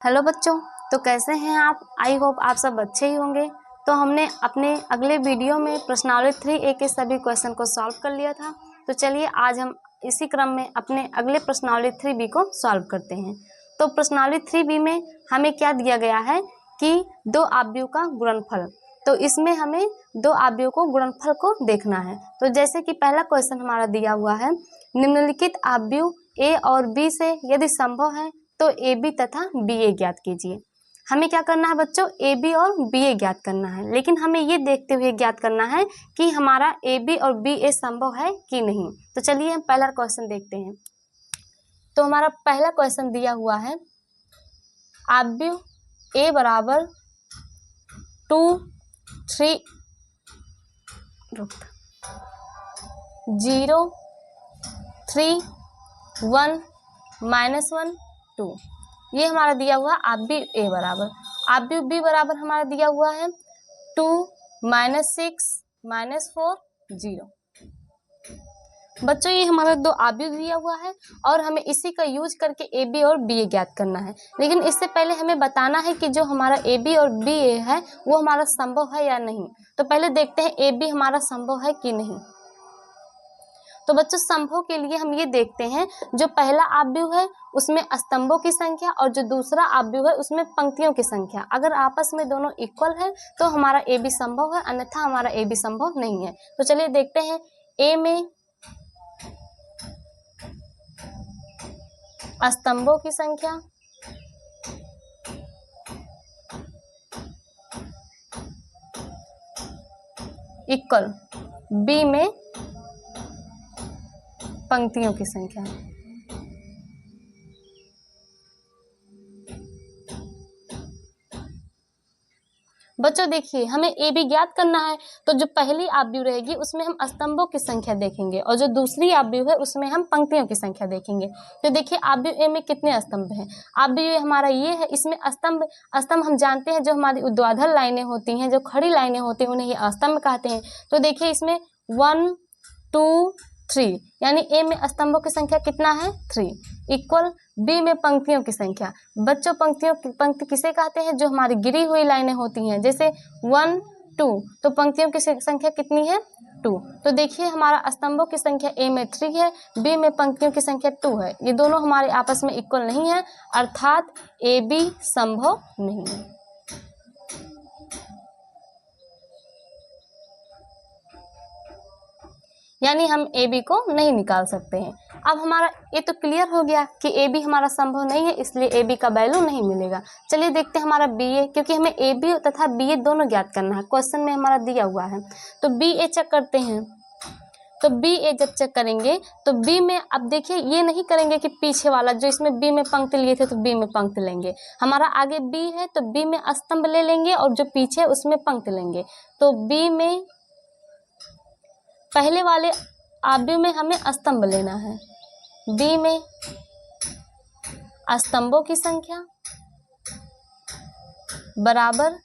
Hello बच्चों, तो कैसे हैं आप। आई होप आप सब अच्छे ही होंगे। तो हमने अपने अगले वीडियो में प्रश्नावली 3A के सभी क्वेश्चन को सॉल्व कर लिया था। तो चलिए आज हम इसी क्रम में अपने अगले प्रश्नावली 3B को सॉल्व करते हैं। तो प्रश्नावली 3B में हमें क्या दिया गया है कि दो आव्यूह का गुणनफल। तो इसमें हमें दो आव्यूह को गुणनफल को देखना है। तो जैसे कि पहला क्वेश्चन हमारा दिया हुआ है, निम्नलिखित आव्यूह A और B से यदि संभव है तो AB तथा BA ज्ञात कीजिए। हमें क्या करना है बच्चों, AB और BA ज्ञात करना है, लेकिन हमें ये देखते हुए ज्ञात करना है कि हमारा AB और BA संभव है कि नहीं। तो चलिए हम पहला क्वेश्चन देखते हैं। तो हमारा पहला क्वेश्चन दिया हुआ है, आव्यूह A बराबर 2 3 0 3 1 -1 2, ये हमारा दिया हुआ आव्यूह A बराबर। आव्यूह B बराबर हमारा दिया हुआ है 2 -6 -4 0। बच्चों ये हमारा दो आव्यूह दिया हुआ है और हमें इसी का यूज करके AB और BA ज्ञात करना है। लेकिन इससे पहले हमें बताना है कि जो हमारा AB और BA है वो हमारा संभव है या नहीं। तो पहले देखते हैं AB हमारा संभव है कि नहीं। तो बच्चों संभव के लिए हम ये देखते हैं, जो पहला आव्यूह है उसमें स्तंभों की संख्या और जो दूसरा आव्यूह है उसमें पंक्तियों की संख्या अगर आपस में दोनों इक्वल है तो हमारा AB संभव है, अन्यथा हमारा AB संभव नहीं है। तो चलिए देखते हैं, A में स्तंभों की संख्या इक्वल B में पंक्तियों की संख्या। बच्चों देखिए हमें AB ज्ञात करना है, तो जो पहली आव्यूह रहेगी उसमें हम स्तंभों की संख्या देखेंगे और जो दूसरी आव्यूह है उसमें हम पंक्तियों की संख्या देखेंगे। तो देखिए आव्यूह A में कितने स्तंभ हैं। आव्यूह हमारा ये है, इसमें स्तंभ हम जानते हैं जो हमारी ऊर्ध्वाधर लाइनें होती हैं, जो खड़ी लाइनें होती हैं उन्हें ये स्तंभ कहते हैं। तो देखिए इसमें 1 2 3 यानी A में स्तंभों की संख्या कितना है 3 इक्वल B में पंक्तियों की संख्या। बच्चों पंक्ति किसे कहते हैं, जो हमारी गिरी हुई लाइनें होती हैं, जैसे 1 2 तो पंक्तियों की संख्या कितनी है 2। तो देखिए हमारा स्तंभों की संख्या A में 3 है, B में पंक्तियों की संख्या 2 है। ये दोनों हमारे आपस में इक्वल नहीं है, अर्थात AB संभव नहीं है। यानी हम AB को नहीं निकाल सकते हैं। अब हमारा ये तो क्लियर हो गया कि AB हमारा संभव नहीं है, इसलिए AB का वैल्यू नहीं मिलेगा। चलिए देखते हैं हमारा BA, क्योंकि हमें AB तथा BA दोनों ज्ञात करना है, क्वेश्चन में हमारा दिया हुआ है। तो BA चेक करते हैं। तो BA जब चेक करेंगे तो B में अब देखिए ये नहीं करेंगे कि पीछे वाला जो इसमें B में पंक्ति लिए थे तो B में पंक्ति लेंगे। हमारा आगे B है तो B में स्तंभ ले लेंगे और जो पीछे उसमें पंक्ति लेंगे। तो B में पहले वाले आव्यूह में हमें स्तंभ लेना है, B में स्तंभों की संख्या बराबर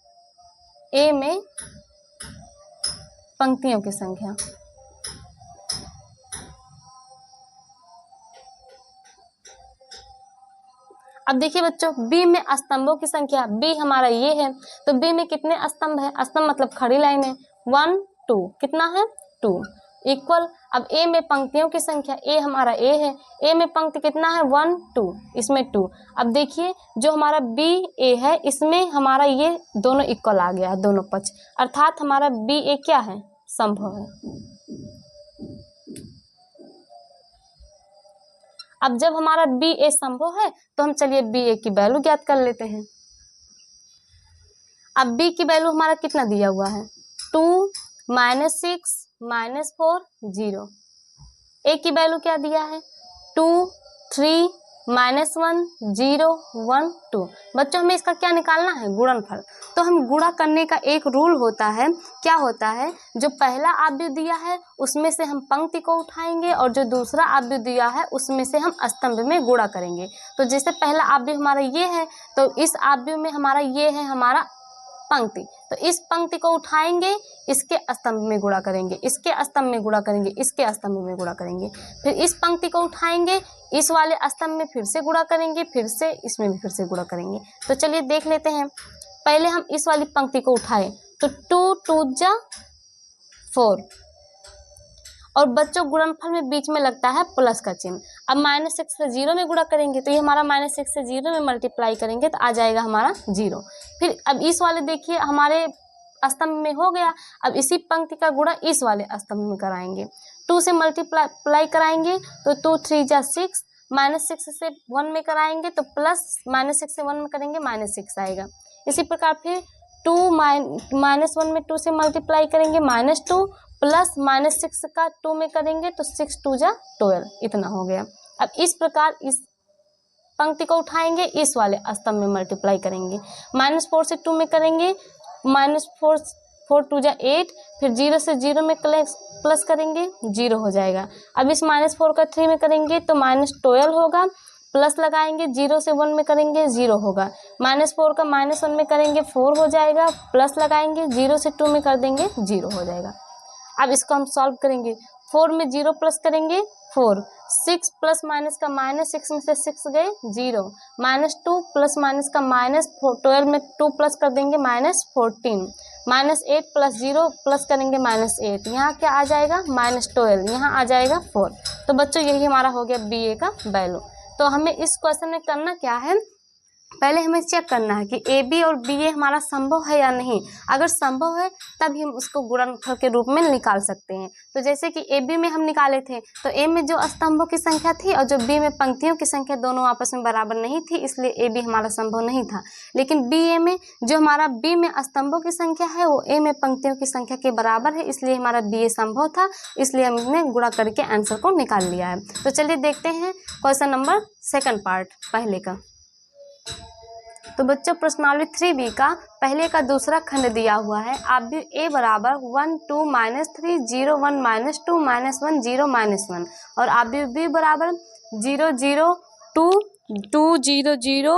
A में पंक्तियों की संख्या। अब देखिए बच्चों B में स्तंभों की संख्या, B हमारा ये है तो B में कितने स्तंभ है, स्तंभ मतलब खड़ी लाइन है 1 2 कितना है 2 इक्वल। अब A में पंक्तियों की संख्या, A हमारा A है, A में पंक्ति कितना है 1 2 इसमें 2। अब देखिए जो हमारा BA है इसमें हमारा ये दोनों इक्वल आ गया है, दोनों पक्ष, अर्थात हमारा BA क्या है संभव है। अब जब हमारा BA संभव है तो हम चलिए BA की वैल्यू ज्ञात कर लेते हैं। अब B की वैल्यू हमारा कितना दिया हुआ है 2 -6 -4 0। A की वैल्यू क्या दिया है 2 3 -1 0 1 2। बच्चों हमें इसका क्या निकालना है गुणनफल। तो हम गुणा करने का एक रूल होता है, क्या होता है, जो पहला आव्यूह दिया है उसमें से हम पंक्ति को उठाएंगे और जो दूसरा आव्यूह दिया है उसमें से हम स्तंभ में गुणा करेंगे। तो जैसे पहला आव्यूह हमारा ये है तो इस आव्यूह में हमारा ये है हमारा पंक्ति, तो इस पंक्ति को उठाएंगे, इसके स्तंभ में गुणा करेंगे, इसके स्तंभ में गुणा करेंगे, इसके स्तंभ में गुणा करेंगे, फिर इस पंक्ति को उठाएंगे, इस वाले स्तंभ में फिर से गुणा करेंगे, फिर से इसमें भी फिर से गुणा करेंगे। तो चलिए देख लेते हैं। पहले हम इस वाली पंक्ति को उठाएं तो 2 2 जा 4, और बच्चों गुणनफल में बीच में लगता है प्लस का चिन्ह। अब -6 से 0 में गुणा करेंगे तो ये हमारा -6 से 0 में मल्टीप्लाई करेंगे तो आ जाएगा हमारा 0। फिर अब इस वाले देखिए हमारे स्तंभ में हो गया, अब इसी पंक्ति का गुणा इस वाले स्तंभ में कराएंगे, 2 से मल्टीप्लाई कराएंगे तो 2 3 जा 6, -6 से 1 में कराएंगे तो प्लस, -6 से 1 में करेंगे -6 आएगा। इसी प्रकार फिर 2 -1 में 2 से मल्टीप्लाई करेंगे -2, प्लस -6 का 2 में करेंगे तो 6 2 जा 12, इतना हो गया। अब इस प्रकार इस पंक्ति को उठाएंगे, इस वाले स्तंभ में मल्टीप्लाई करेंगे, -4 से 2 में करेंगे, -4 2 जा 8, फिर 0 से 0 में प्लस करेंगे, 0 हो जाएगा। अब इस -4 का 3 में करेंगे तो -12 होगा, प्लस लगाएंगे, 0 से 1 में करेंगे 0 होगा, -4 का -1 में करेंगे 4 हो जाएगा, प्लस लगाएंगे, 0 से 2 में कर देंगे 0 हो जाएगा। अब इसको हम सॉल्व करेंगे, 4 में 0 प्लस करेंगे 4, 6 प्लस माइनस का -6 में से 6 गए 0, -2 प्लस माइनस का -12 में 2 प्लस कर देंगे -14, -8 प्लस 0 प्लस करेंगे -8, यहाँ क्या आ जाएगा -12, यहाँ आ जाएगा 4। तो बच्चों यही हमारा हो गया BA का वैल्यू। तो हमें इस क्वेश्चन में करना क्या है, पहले हमें चेक करना है कि AB और BA हमारा संभव है या नहीं। अगर संभव है तभी हम उसको गुणनफल के रूप में निकाल सकते हैं। तो जैसे कि AB में हम निकाले थे तो A में जो स्तंभों की संख्या थी और जो B में पंक्तियों की संख्या दोनों आपस में बराबर नहीं थी, इसलिए AB हमारा संभव नहीं था। लेकिन BA में जो हमारा B में स्तंभों की संख्या है वो A में पंक्तियों की संख्या के बराबर है, इसलिए हमारा BA संभव था, इसलिए हमने गुणा करके आंसर को निकाल लिया है। तो चलिए देखते हैं क्वेश्चन नंबर 2 पार्ट पहले का। तो बच्चों प्रश्नावली 3B का पहले का दूसरा खंड दिया हुआ है। आप भी A बराबर 1 2 -3 0 1 -2 -1 0 -1, और आप भी B बराबर 0 0 2 2 0 0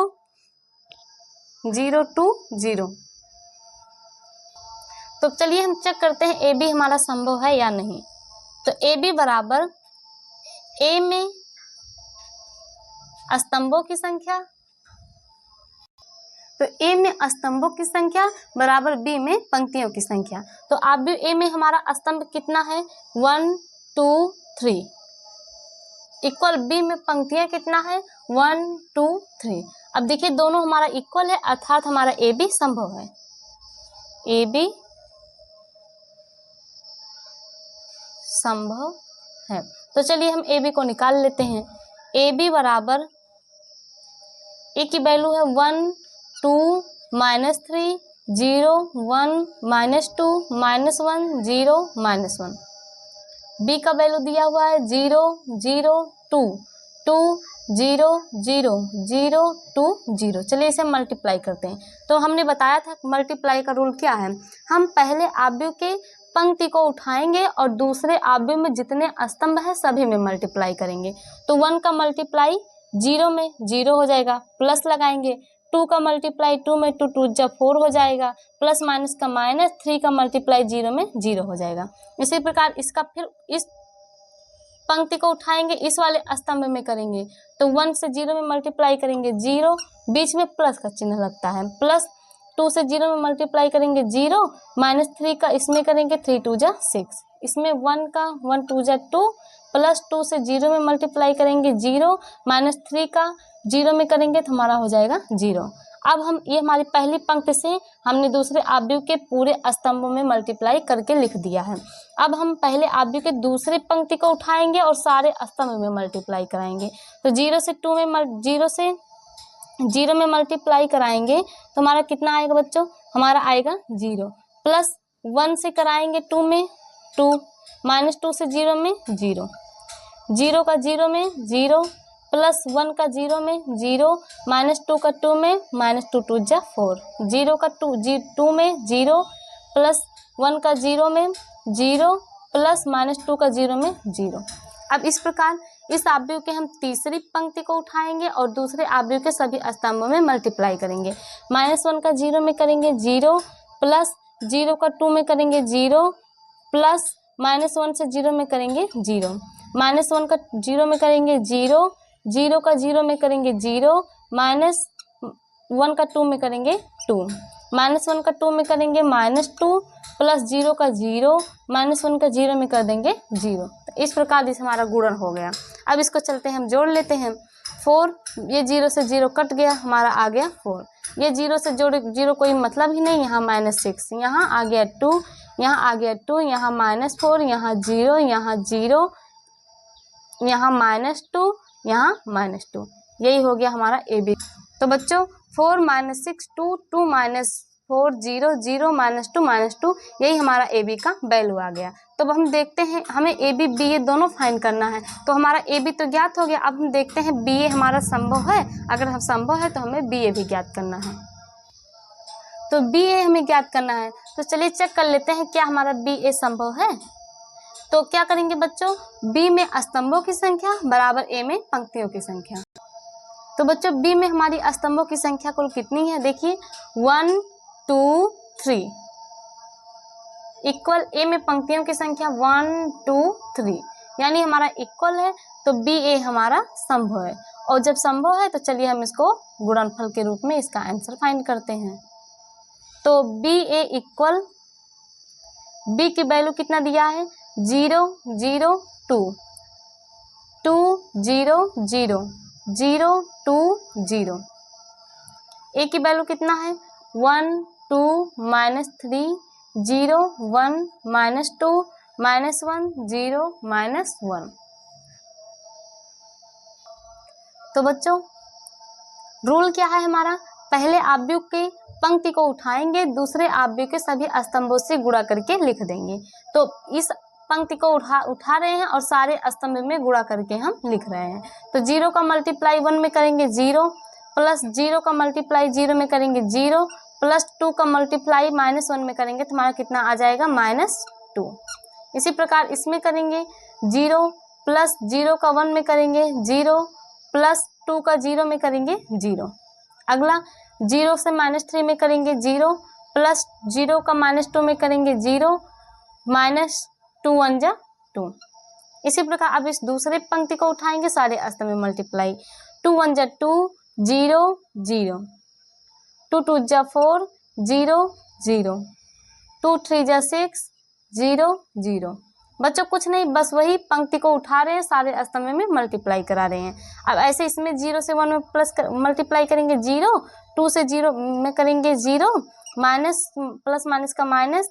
0 2 0। तो चलिए हम चेक करते हैं AB हमारा संभव है या नहीं। तो AB बराबर A में स्तंभों की संख्या, तो A में स्तंभों की संख्या बराबर B में पंक्तियों की संख्या। तो आप भी A में हमारा स्तंभ कितना है 1 2 3, इक्वल B में पंक्तियां कितना है 1 2 3। अब देखिए दोनों हमारा इक्वल है, अर्थात हमारा AB संभव है, AB संभव है। तो चलिए हम AB को निकाल लेते हैं। AB बराबर A की वैल्यू है 1 2 -3 0 1 -2 -1 0 -1। B का वैल्यू दिया हुआ है 0 0 2 2 0 0 0 2 0। चलिए इसे मल्टीप्लाई करते हैं। तो हमने बताया था मल्टीप्लाई का रूल क्या है, हम पहले आव्यूह के पंक्ति को उठाएंगे और दूसरे आव्यूह में जितने स्तंभ है सभी में मल्टीप्लाई करेंगे। तो 1 का मल्टीप्लाई 0 में 0 हो जाएगा, प्लस लगाएंगे, 2 का मल्टीप्लाई 2 में 2 2 जब 4 हो जाएगा, प्लस माइनस का माइनस, 3 का मल्टीप्लाई 0 में 0 हो जाएगा। इसी प्रकार इसका फिर इस पंक्ति को उठाएंगे, इस वाले स्तंभ में करेंगे तो 1 से 0 में मल्टीप्लाई करेंगे 0, बीच में प्लस का चिन्ह लगता है, प्लस 2 से 0 में मल्टीप्लाई करेंगे 0, -3 का इसमें करेंगे 3 2 जा 6, इसमें 1 का 1 2 जा 2, प्लस 2 से 0 में मल्टीप्लाई करेंगे 0, -3 का 0 में करेंगे तो हमारा हो जाएगा 0। अब हम ये हमारी पहली पंक्ति से हमने दूसरे आव्यूह के पूरे स्तंभों में मल्टीप्लाई करके लिख दिया है। अब हम पहले आव्यूह के दूसरी पंक्ति को उठाएंगे और सारे स्तंभ में मल्टीप्लाई कराएंगे। तो 0 से 0 में मल्टीप्लाई कराएंगे तो हमारा कितना आएगा बच्चों, हमारा आएगा 0, प्लस 1 से कराएंगे 2 में 2, -2 से 0 में 0, 0 का 0 में 0, प्लस 1 का 0 में 0, -2 का 2 में -2 2 जा 4, 0 का 2 में 0, प्लस 1 का 0 में 0, प्लस -2 का 0 में 0। अब इस प्रकार इस आव्यूह के हम तीसरी पंक्ति को उठाएंगे और दूसरे आव्यूह के सभी स्तंभों में मल्टीप्लाई करेंगे। -1 का 0 में करेंगे 0, प्लस 0 का 2 में करेंगे 0, प्लस -1 से 0 में करेंगे 0, -1 का 0 में करेंगे 0, 0 का 0 में करेंगे 0, -1 का 2 में करेंगे 2, -1 का 2 में करेंगे -2, प्लस 0 का 0, -1 का 0 में कर देंगे 0। तो इस प्रकार से हमारा गुणन हो गया। अब इसको चलते हैं हम जोड़ लेते हैं। 4, ये 0 से 0 कट गया, हमारा आ गया 4। ये 0 से जोड़ 0 कोई मतलब ही नहीं, यहाँ -6, यहाँ आ गया 2, यहाँ आ गया 2, यहाँ -4, यहाँ 0, यहाँ 0, यहाँ -2, यहाँ -2। यही हो गया हमारा ए बी। तो बच्चों 4 - 6 2, 2 - 4 0, 0 -2 -2, यही हमारा ए बी का वैल्यू आ गया। तो अब हम देखते हैं, हमें ए बी बी ए दोनों फाइंड करना है। तो हमारा ए बी तो ज्ञात हो गया, अब हम देखते हैं बी ए हमारा संभव है। अगर हम संभव है तो हमें बी ए भी ज्ञात करना है। तो बी ए हमें ज्ञात करना है, तो चलिए चेक कर लेते हैं क्या हमारा बी ए संभव है। तो क्या करेंगे बच्चों, बी में स्तंभों की संख्या बराबर ए में पंक्तियों की संख्या। तो बच्चों बी में हमारी स्तंभों की संख्या कुल कितनी है, देखिए 1 2 3, इक्वल ए में पंक्तियों की संख्या 1 2 3, यानी हमारा इक्वल है। तो बी ए हमारा संभव है, और जब संभव है तो चलिए हम इसको गुणनफल के रूप में इसका आंसर फाइंड करते हैं। तो बी ए इक्वल, बी की वैल्यू कितना दिया है 0 0 2 2 0 0 0 2 0। ए की वैल्यू कितना है 1 2 -3 0 1 -2 -1 0 -1। तो बच्चों रूल क्या है हमारा, पहले आव्यूह की पंक्ति को उठाएंगे, दूसरे आव्यूह के सभी स्तंभों से गुणा करके लिख देंगे। तो इस पंक्ति को उठा रहे हैं और सारे स्तंभ में गुणा करके हम लिख रहे हैं। तो 0 का मल्टीप्लाई 1 में करेंगे 0, प्लस 0 का मल्टीप्लाई 0 में करेंगे 0, प्लस 2 का मल्टीप्लाई -1 में करेंगे तो हमारा कितना आ जाएगा -2। इसी प्रकार इसमें करेंगे 0, प्लस 0 का 1 में करेंगे 0, प्लस 2 का 0 में करेंगे 0। अगला 0 से -3 में करेंगे 0, प्लस 0 का -2 में करेंगे 0, -2 1 जा 2। इसी प्रकार अब इस दूसरे पंक्ति को उठाएंगे, सारे स्तंभ में मल्टीप्लाई, 2 1 जा 2 0 0, 2 2 जा 4 0 0, 2 3 जा 6 0 0। बच्चों कुछ नहीं, बस वही पंक्ति को उठा रहे हैं, सारे स्तंभ में मल्टीप्लाई करा रहे हैं। अब ऐसे इसमें 0 से 1 में मल्टीप्लाई करेंगे 0, 2 से 0 में करेंगे 0, माइनस प्लस माइनस का माइनस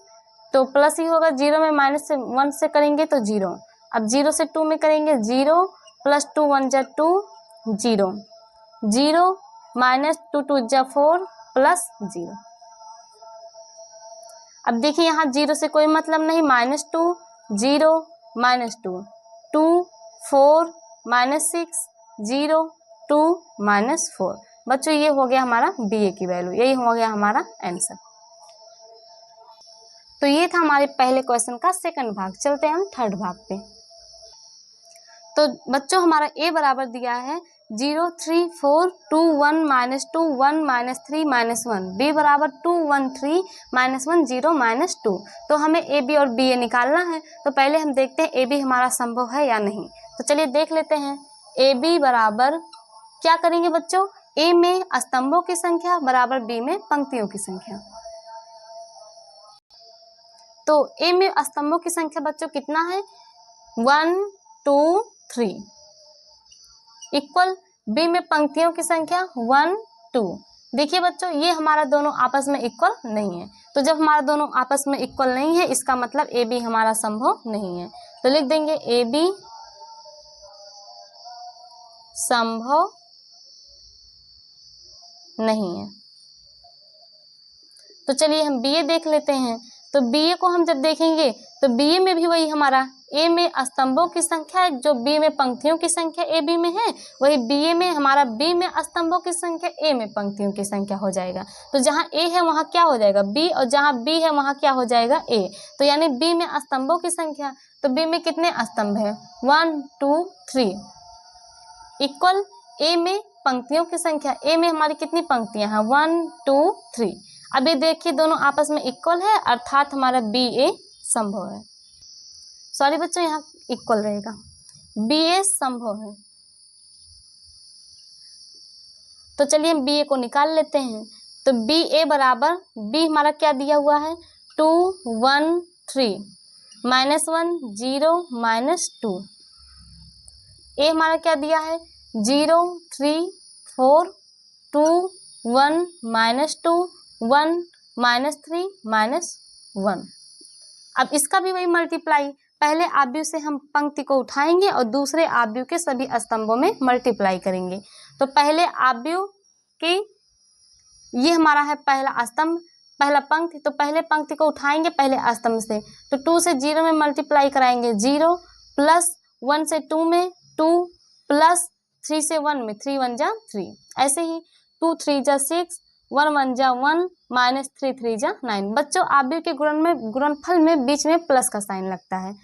तो प्लस ही होगा, 0 में माइनस से 1 से करेंगे तो 0। अब 0 से 2 में करेंगे 0, प्लस 2 1 जा 2 0 0, -2 2 जा 4 प्लस 0। अब देखिए यहाँ 0 से कोई मतलब नहीं, -2 0 -2 2 4 -6 0 2 -4। बच्चों ये हो गया हमारा बी ए की वैल्यू, यही हो गया हमारा आंसर। तो ये था हमारे पहले क्वेश्चन का सेकंड भाग। चलते हैं हम थर्ड भाग पे। तो बच्चों हमारा ए बराबर दिया है 0 3 4 2 1 -2 1 -3 -1, बी बराबर 2 1 3 -1 0 -2। तो हमें ए बी और बी ए निकालना है। तो पहले हम देखते हैं ए बी हमारा संभव है या नहीं। तो चलिए देख लेते हैं। ए बी बराबर क्या करेंगे बच्चों, ए में स्तंभों की संख्या बराबर बी में पंक्तियों की संख्या। तो ए में स्तंभों की संख्या बच्चों कितना है 1 2 3, इक्वल बी में पंक्तियों की संख्या 1 2। देखिए बच्चों ये हमारा दोनों आपस में इक्वल नहीं है। तो जब हमारा दोनों आपस में इक्वल नहीं है, इसका मतलब ए बी हमारा संभव नहीं है। तो लिख देंगे ए बी संभव नहीं है। तो चलिए हम बी ए देख लेते हैं। तो बी ए को हम जब देखेंगे तो बी ए में भी वही हमारा ए में स्तंभों की संख्या है, जो बी में पंक्तियों की संख्या ए बी में है, वही बी ए में हमारा बी में स्तंभों की संख्या ए में पंक्तियों की संख्या हो जाएगा। तो जहाँ ए है वहाँ क्या हो जाएगा बी, और जहाँ बी है वहाँ क्या हो जाएगा ए। तो यानी बी में स्तंभों की संख्या, तो बी में कितने स्तंभ है 1 2 3, इक्वल ए में पंक्तियों की संख्या, ए में हमारी कितनी पंक्तियां हैं 1 2 3। अब ये देखिए दोनों आपस में इक्वल है, अर्थात हमारा बी ए संभव है। सॉरी बच्चों, यहाँ इक्वल रहेगा, बी ए संभव है। तो चलिए हम बी ए को निकाल लेते हैं। तो बी ए बराबर, बी हमारा क्या दिया हुआ है 2 1 3 -1 0 -2। ए हमारा क्या दिया है 0 3 4 2 1 -2 1 -3 -1। अब इसका भी वही मल्टीप्लाई, पहले आव्यूह से हम पंक्ति को उठाएंगे और दूसरे आव्यूह के सभी स्तंभों में मल्टीप्लाई करेंगे। तो पहले आव्यूह की, ये हमारा है पहला स्तंभ, पहला पंक्ति, तो पहले पंक्ति को उठाएंगे पहले स्तंभ से। तो 2 से 0 में मल्टीप्लाई कराएंगे 0, प्लस 1 से 2 में 2, प्लस 3 से 1 में 3 1 जा 3, ऐसे ही 2 3 जा 6, 1 1 जा 1, -3 3 जा 9। बच्चों आव्यूह के गुणनफल में बीच में प्लस का साइन लगता है।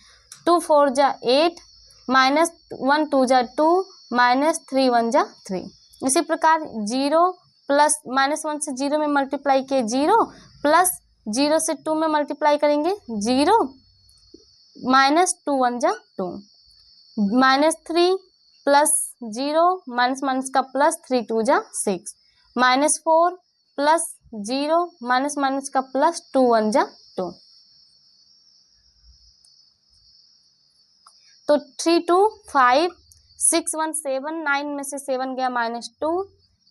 2 4 जा 8, -1 2 जा 2, -3 1 जा 3। इसी प्रकार 0 प्लस -1 से 0 में मल्टीप्लाई किए 0, प्लस 0 से 2 में मल्टीप्लाई करेंगे 0, -2 1 जा 2, -3 प्लस 0 माइनस का प्लस 3 2 जा 6, -4 प्लस 0 माइनस का प्लस 2 1 जा 2। तो 3 2 5 6 1 7, 9 में से 7 गया -2,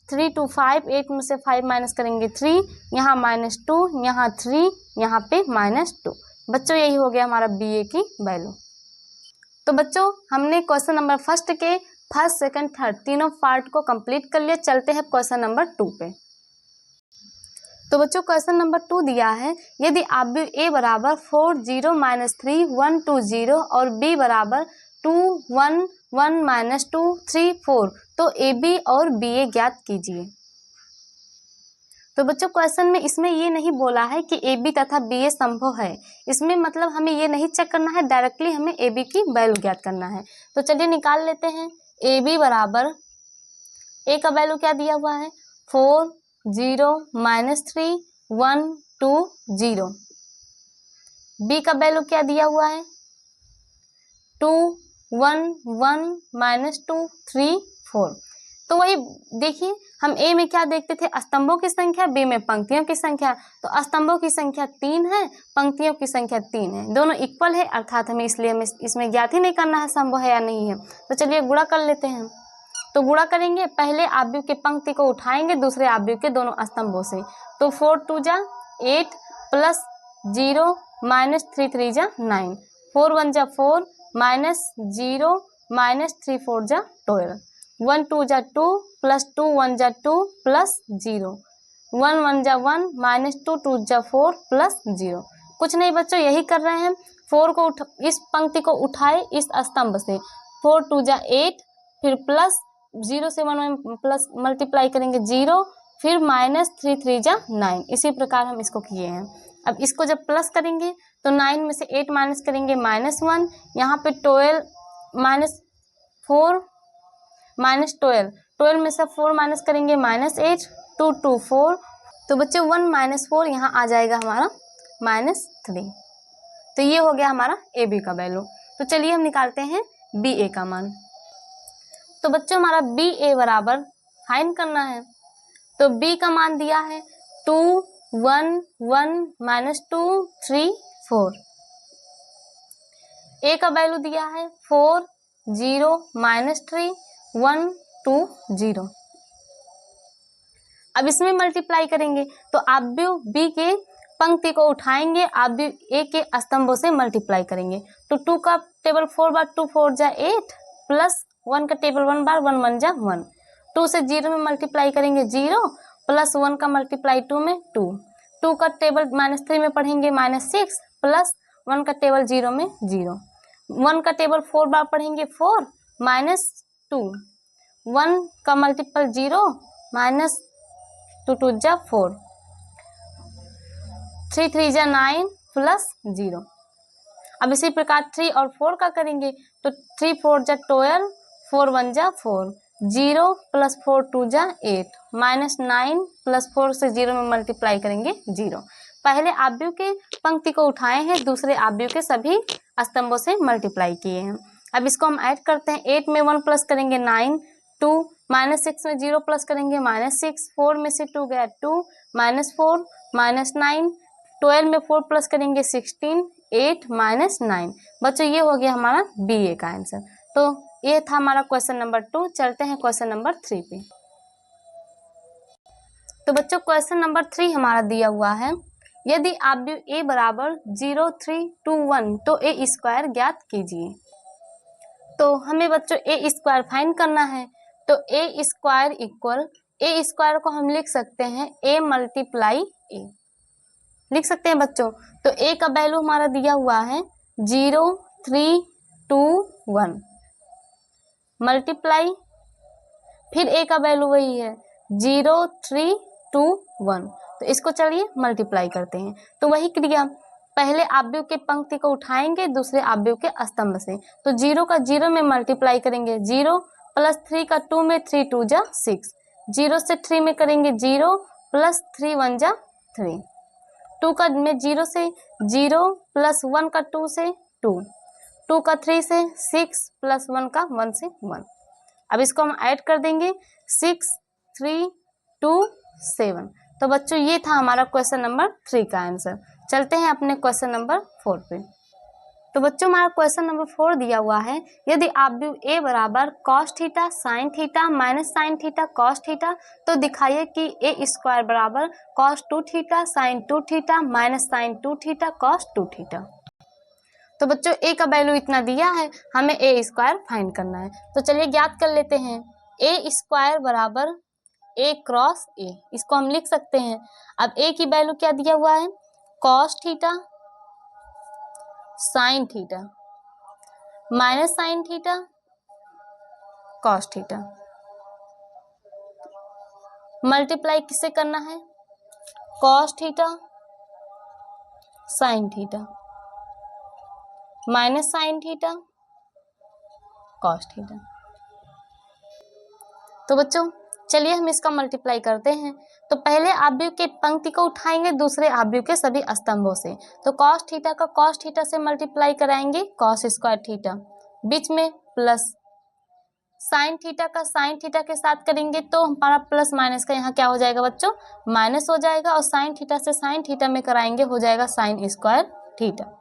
3 2 5, 8 में से 5 माइनस करेंगे 3, यहाँ -2, यहाँ 3, यहाँ पे -2। बच्चों यही हो गया हमारा बी ए की वैल्यू। तो बच्चों हमने क्वेश्चन नंबर फर्स्ट के फर्स्ट सेकंड थर्ड तीनों पार्ट को कंप्लीट कर लिया। चलते हैं क्वेश्चन नंबर 2 पे। तो बच्चों क्वेश्चन नंबर 2 दिया है, यदि आव्यूह ए बराबर 4 0 -3 1 2 0 और बी बराबर 2 1 1 -2 3 4, तो ए बी और बी ए ज्ञात कीजिए। तो बच्चों क्वेश्चन में इसमें ये नहीं बोला है कि ए बी तथा बी ए संभव है, इसमें मतलब हमें ये नहीं चेक करना है, डायरेक्टली हमें ए बी की वैल्यू ज्ञात करना है। तो चलिए निकाल लेते हैं। ए बी बराबर, ए का वैल्यू क्या दिया हुआ है 4 0 -3 1 2 0। बी का वैल्यू क्या दिया हुआ है 2 1 1 -2 3 4। तो वही देखिए, हम ए में क्या देखते थे स्तंभों की संख्या, बी में पंक्तियों की संख्या। तो स्तंभों की संख्या 3 है, पंक्तियों की संख्या 3 है, दोनों इक्वल है, अर्थात हमें इसलिए हमें इसमें ज्ञात ही नहीं करना है संभव है या नहीं है। तो चलिए गुणा कर लेते हैं। तो गुणा करेंगे, पहले आव्यूह के पंक्ति को उठाएंगे दूसरे आव्यूह के दोनों स्तंभों से। तो 4 2 जा 8, प्लस 0 -3 3 जा 9, 4 1 जा 4, -0 -3 4 जा 12, 1 2 जा 2, प्लस 2 1 जा 2, प्लस 0, 1 1 जा 1, -2 2 जा 4, प्लस 0। कुछ नहीं बच्चों, यही कर रहे हैं। 4 को इस पंक्ति को उठाए इस स्तंभ से, 4 2 जा 8, फिर प्लस 0 से 1 में प्लस मल्टीप्लाई करेंगे 0, फिर -3 3 जा 9। इसी प्रकार हम इसको किए हैं। अब इसको जब प्लस करेंगे तो 9 में से 8 माइनस करेंगे -1, यहाँ पे 12 -4 -12 में से 4 माइनस करेंगे -8, 2 2 4। तो बच्चों 1 -4 यहाँ आ जाएगा हमारा -3। तो ये हो गया हमारा ए बी का वैल्यू। तो चलिए हम निकालते हैं बी ए का मान। तो बच्चों हमारा बी ए बराबर फाइंड करना है। तो बी का मान दिया है 2 1 1 -2 3 4। ए का वैल्यू दिया है 4 0 -3 1 2 0। अब इसमें मल्टीप्लाई करेंगे तो आव्यूह बी के पंक्ति को उठाएंगे, आव्यूह ए के स्तंभों से मल्टीप्लाई करेंगे। तो 2 का टेबल 4 बार 2 4 जा 8, प्लस 1 का टेबल 1 बार 1 1 जा 1। 2 से 0 में मल्टीप्लाई करेंगे 0, प्लस 1 का मल्टीप्लाई 2 में 2। 2 का टेबल -3 में पढ़ेंगे -6, प्लस 1 का टेबल 0 में 0। 1 का टेबल 4 बार पढ़ेंगे 4 -2। 1 का मल्टीपल 0, -2 2 जा 4, 3 3 जा 9, प्लस 0। अब इसी प्रकार 3 और 4 का करेंगे तो 3 4 जा 12, 4 1 जा 4, 0 प्लस 4 2 जा 8 माइनस 9 प्लस 4 से 0 में मल्टीप्लाई करेंगे 0। पहले आव्यूह के पंक्ति को उठाए हैं, दूसरे आव्यूह के सभी स्तंभों से मल्टीप्लाई किए हैं। अब इसको हम ऐड करते हैं। 8 में 1 प्लस करेंगे 9, 2 माइनस 6 में 0 प्लस करेंगे -6, 4 में से 2 गया 2 -4 -9, 12 में 4 प्लस करेंगे 16, 8 -9। बच्चों ये हो गया हमारा BA का आंसर। तो ये था हमारा क्वेश्चन नंबर 2। चलते हैं क्वेश्चन नंबर 3 पे। तो बच्चों क्वेश्चन नंबर 3 हमारा दिया हुआ है, यदि आव्यूह A बराबर 0 3 2 1 तो A स्क्वायर ज्ञात कीजिए। तो हमें बच्चों A स्क्वायर फाइंड करना है। तो A square equal, A square को हम लिख सकते हैं A मल्टीप्लाई A, लिख सकते हैं बच्चों। तो A का वैल्यू हमारा दिया हुआ है 0 3 2 1 मल्टीप्लाई, फिर A का वैल्यू वही है 0 3 2 1। तो इसको चलिए मल्टीप्लाई करते हैं। तो वही क्रिया, पहले आव्यूह के पंक्ति को उठाएंगे, दूसरे आव्यूह के स्तंभ से। तो 0 का 0 में मल्टीप्लाई करेंगे 0 प्लस 3 का 2 में 3 2 जा 6, 0 से 3 में करेंगे 0 प्लस 3 1 जा 3, 2 का में 0 से 0 प्लस 1 का 2 से 2, 2 का 3 से 6 प्लस 1 का 1 से 1। अब इसको हम ऐड कर देंगे 6 3 2 7। तो बच्चों ये था हमारा क्वेश्चन नंबर 3 का आंसर। चलते हैं अपने क्वेश्चन नंबर 4 पे। तो बच्चों हमारा क्वेश्चन नंबर 4 दिया हुआ है, यदि आव्यूह A बराबर cos theta sine theta minus sine theta cos theta तो दिखाइए कि A स्क्वायर बराबर cos 2 theta sine 2 theta minus sine 2 theta cos 2 theta. तो बच्चों A का वैल्यू इतना दिया है, हमें A स्क्वायर फाइंड करना है। तो चलिए ज्ञात कर लेते हैं। A स्क्वायर बराबर A क्रॉस A, इसको हम लिख सकते हैं। अब A की वैल्यू क्या दिया हुआ है, cos theta sine theta minus sine theta cos theta, multiply किससे करना है, cos theta sine theta minus sine theta cos theta. तो बच्चों चलिए हम इसका मल्टीप्लाई करते हैं। तो पहले आव्यूह के पंक्ति को उठाएंगे, दूसरे आव्यूह के सभी स्तंभों से। तो कॉस थीटा का कॉस थीटा से मल्टीप्लाई कराएंगे कॉस स्क्वायर थीटा, बीच में प्लस, साइन थीटा का साइन थीटा के साथ करेंगे तो हमारा प्लस माइनस का यहाँ क्या हो जाएगा बच्चों, माइनस हो जाएगा, और साइन थीटा से साइन थीटा में कराएंगे हो जाएगा साइन स्क्वायर थीटा।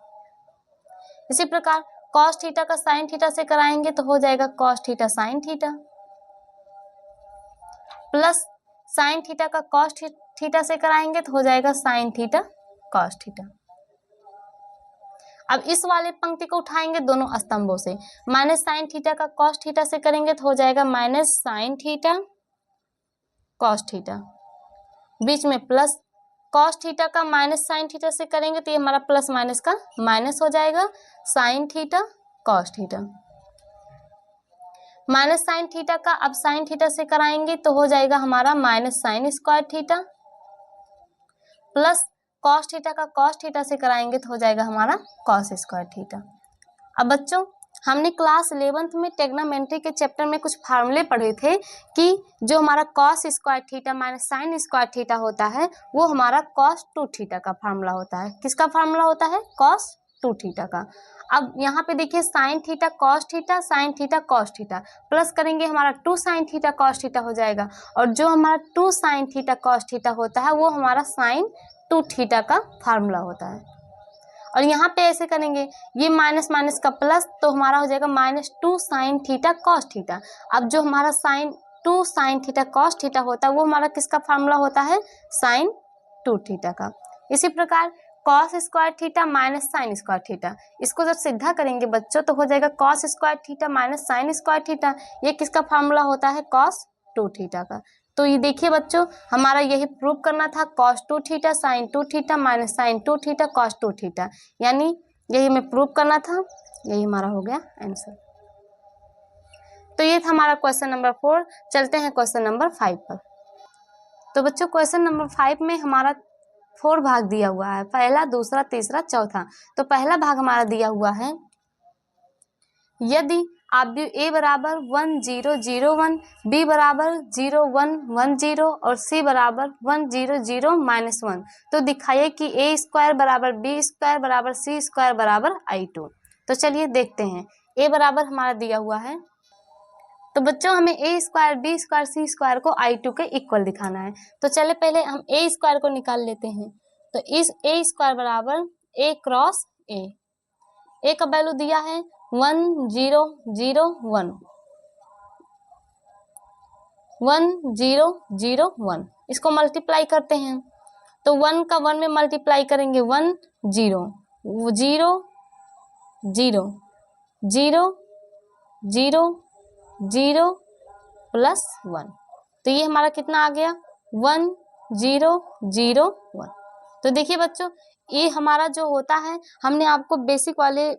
इसी प्रकार कॉस थीटा का साइन थीटा से कराएंगे तो हो जाएगा cos theta sine theta, plus sign theta का कॉस थीटा से कराएंगे तो हो जाएगा साइन थीटा कॉस थीटा। अब इस वाले पंक्ति को उठाएंगे दोनों स्तंभों से, माइनस साइन थीटा का कॉस थीटा से करेंगे तो हो जाएगा minus sine theta cos theta, बीच में प्लस, कॉस थीटा का माइनस साइन थीटा से करेंगे तो ये हमारा प्लस माइनस का माइनस हो जाएगा sign theta cos theta, minus sine theta का अब साइन थीटा से कराएंगे तो हो जाएगा हमारा minus sine square theta, plus cos theta का कॉस थीटा से कराएंगे तो हो जाएगा हमारा कॉस स्क्वायर थीटा। अब बच्चों हमने क्लास 11th में ट्रिग्नोमेट्री के चैप्टर में कुछ फार्मूले पढ़े थे कि जो हमारा cos square theta minus sine square theta होता है वो हमारा कॉस 2 थीटा का फार्मूला होता है। किसका फार्मूला होता है, कॉस 2 थीटा का। अब यहाँ पे देखिए sign theta cos theta sine theta cos theta, plus करेंगे हमारा 2 साइन थीटा कॉस थीटा हो जाएगा, और जो हमारा 2 साइन थीटा कॉस थीटा होता है वो हमारा साइन 2 थीटा का फार्मूला होता है। और यहाँ पे ऐसे करेंगे, ये माइनस माइनस का प्लस, तो हमारा हो जाएगा -2 साइन थीटा कॉस थीटा। अब जो हमारा sine 2 sine theta cos theta होता है वो हमारा किसका फार्मूला होता है, साइन 2 थीटा का। इसी प्रकार cos square theta minus sine square theta, इसको जब सीधा करेंगे बच्चों तो हो जाएगा cos square theta minus sine square theta, ये किसका फार्मूला होता है, कॉस 2 थीटा का। तो ये देखिए बच्चों हमारा यही प्रूव करना था, cos 2 theta sine 2 theta minus sine 2 theta cos 2 theta, यानी यही हमें प्रूव करना था, यही हमारा हो गया आंसर। तो ये था हमारा क्वेश्चन नंबर 4। चलते हैं क्वेश्चन नंबर 5 पर। तो बच्चों क्वेश्चन नंबर 5 में हमारा 4 भाग दिया हुआ है, पहला दूसरा तीसरा चौथा। तो पहला भाग हमारा दिया हुआ है, यदि आप भी a बराबर 1 0 0 1, b बराबर 0 1 1 0 और c बराबर 1 0 0 -1। तो दिखाइए कि a स्क्वायर बराबर b स्क्वायर बराबर c स्क्वायर बराबर i2। तो चलिए देखते हैं। a बराबर हमारा दिया हुआ है, तो बच्चों हमें a square b square c square को i2 के इक्वल दिखाना है। तो चले पहले हम a स्क्वायर को निकाल लेते हैं। तो इस a स्क्वायर बराबर a क्रॉस a का वैल्यू दिया है 1 0 0 1 1 0 0 1। इसको मल्टीप्लाई करते हैं, तो 1 का 1 में मल्टीप्लाई करेंगे 1 0 0 0 0 0 0 प्लस 1। तो ये हमारा कितना आ गया 1 0 0 1। तो देखिए बच्चों, ये हमारा जो होता है, हमने आपको बेसिक वाले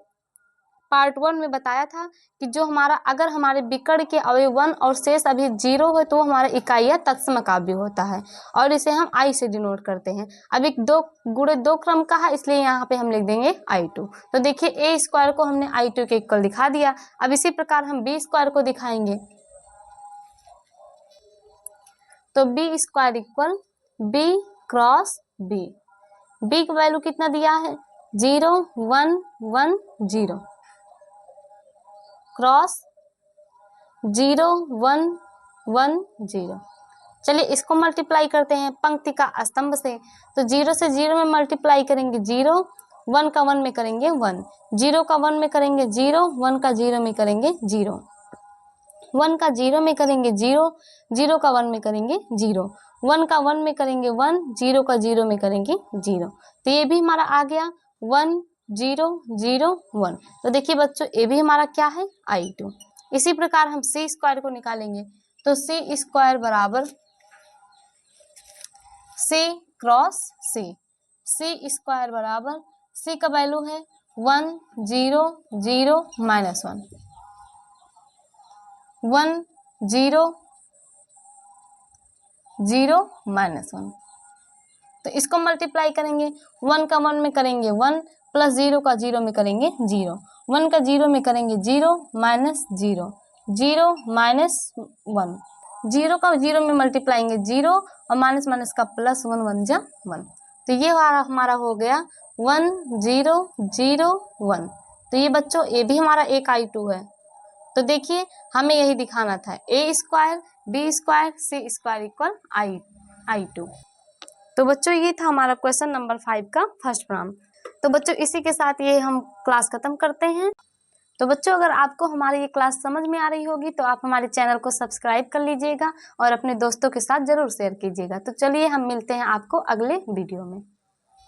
पार्ट 1 में बताया था कि जो हमारा अगर हमारे विकर्ण के अवयव 1 और शेष अभी 0 हो तो हमारा इकाई या तत्सम काव्य होता है और इसे हम i से डिनोट करते हैं। अब एक 2 गुणे 2 क्रम का है, इसलिए यहाँ पे हम लिख देंगे i2। तो देखिए a स्क्वायर को हमने i2 के इक्वल दिखा दिया। अब इसी प्रकार हम b स्क्वायर को दिखाएंगे, तो b square equal b cross b का वैल्यू कितना दिया है 0 1 1 0 क्रॉस 0 1 1 0। चलिए इसको मल्टीप्लाई करते हैं पंक्ति का स्तंभ से। तो 0 से 0 में मल्टीप्लाई करेंगे 0, 1 का 1 में करेंगे 1, 0 का 1 में करेंगे 0, 1 का 0 में करेंगे 0, 1 का 0 में करेंगे 0, 0 का 1 में करेंगे 0, 1 का 1 में करेंगे 1, 0 का 0 में करेंगे 0। तो ये भी हमारा आ गया 1 0 0 1। तो देखिए बच्चों, ये भी हमारा क्या है i2। इसी प्रकार हम c स्क्वायर को निकालेंगे, तो c स्क्वायर बराबर c क्रॉस c स्क्वायर बराबर c का वैल्यू है 1 0 0 -1 1 0 0 -1। तो इसको मल्टीप्लाई करेंगे, 1 का 1 में करेंगे 1 प्लस 0 का 0 में करेंगे 0, 1 का 0 में करेंगे 0 माइनस 0, 0 माइनस 1, 0 का 0 में मल्टीप्लाइंगे 0 और माइनस माइनस का प्लस 1 1 जा 1। तो ये हमारा हो गया 1 0 0 1। तो ये बच्चों ये भी हमारा एक i2 है। तो देखिए हमें यही दिखाना था a square b square c square equal i2। तो बच्चों ये था हमारा क्वेश्चन नंबर 5 का फर्स्ट प्रॉब्लम। तो बच्चों इसी के साथ ये हम क्लास खत्म करते हैं। तो बच्चों अगर आपको हमारी ये क्लास समझ में आ रही होगी तो आप हमारे चैनल को सब्सक्राइब कर लीजिएगा और अपने दोस्तों के साथ जरूर शेयर कीजिएगा। तो चलिए हम मिलते हैं आपको अगले वीडियो में।